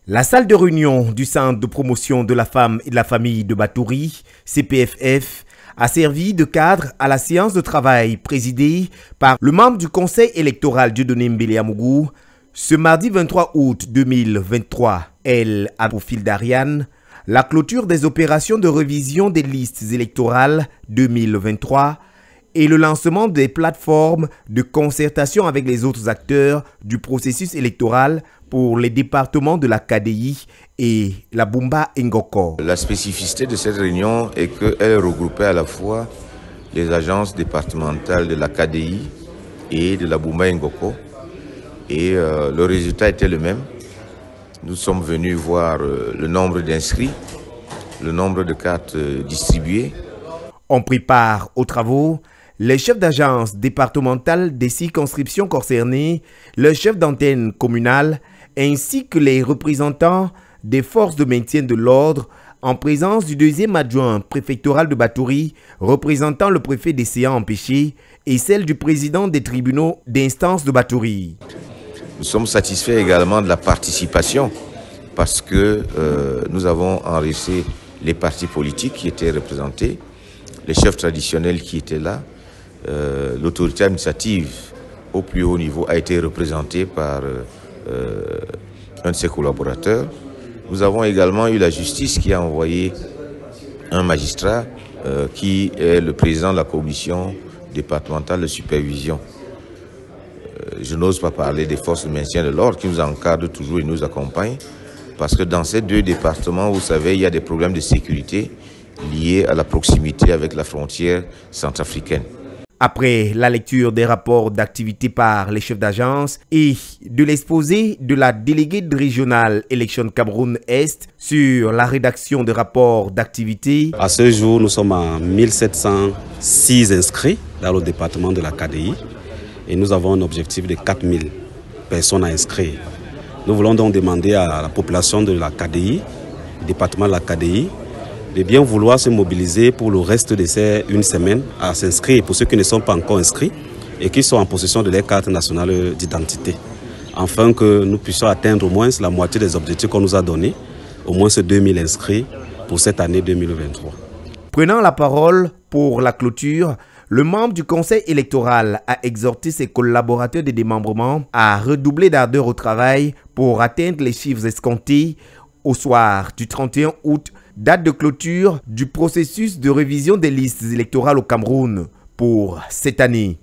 La salle de réunion du Centre de promotion de la femme et de la famille de Batouri, CPFF, a servi de cadre à la séance de travail présidée par le membre du conseil électoral Dieudonné Mbele Amougou ce mardi 23 août 2023. Elle a pour fil d'Ariane la clôture des opérations de révision des listes électorales 2023 et le lancement des plateformes de concertation avec les autres acteurs du processus électoral pour les départements de la KDI et la Bumba Ngoko. La spécificité de cette réunion est qu'elle regroupait à la fois les agences départementales de la KDI et de la Bumba Ngoko. Et le résultat était le même. Nous sommes venus voir le nombre d'inscrits, le nombre de cartes distribuées. On prépare aux travaux les chefs d'agence départementales des circonscriptions concernées, le chef d'antenne communale, ainsi que les représentants des forces de maintien de l'ordre, en présence du deuxième adjoint préfectoral de Batouri, représentant le préfet des CA empêchés, et celle du président des tribunaux d'instance de Batouri. Nous sommes satisfaits également de la participation, parce que nous avons enregistré les partis politiques qui étaient représentés, les chefs traditionnels qui étaient là. L'autorité administrative au plus haut niveau a été représentée par un de ses collaborateurs. Nous avons également eu la justice qui a envoyé un magistrat qui est le président de la commission départementale de supervision. Je n'ose pas parler des forces de maintien de l'ordre qui nous encadrent toujours et nous accompagnent, parce que dans ces deux départements, vous savez, il y a des problèmes de sécurité liés à la proximité avec la frontière centrafricaine. Après la lecture des rapports d'activité par les chefs d'agence et de l'exposé de la déléguée régionale Élection Cameroun-Est sur la rédaction des rapports d'activité. À ce jour, nous sommes à 1706 inscrits dans le département de la KDI et nous avons un objectif de 4000 personnes à inscrire. Nous voulons donc demander à la population de la KDI, du département de la KDI, de bien vouloir se mobiliser pour le reste de ces une semaine à s'inscrire pour ceux qui ne sont pas encore inscrits et qui sont en possession de leur carte nationale d'identité, afin que nous puissions atteindre au moins la moitié des objectifs qu'on nous a donnés, au moins ces 2000 inscrits pour cette année 2023. Prenant la parole pour la clôture, le membre du conseil électoral a exhorté ses collaborateurs de démembrement à redoubler d'ardeur au travail pour atteindre les chiffres escomptés au soir du 31 août, date de clôture du processus de révision des listes électorales au Cameroun pour cette année.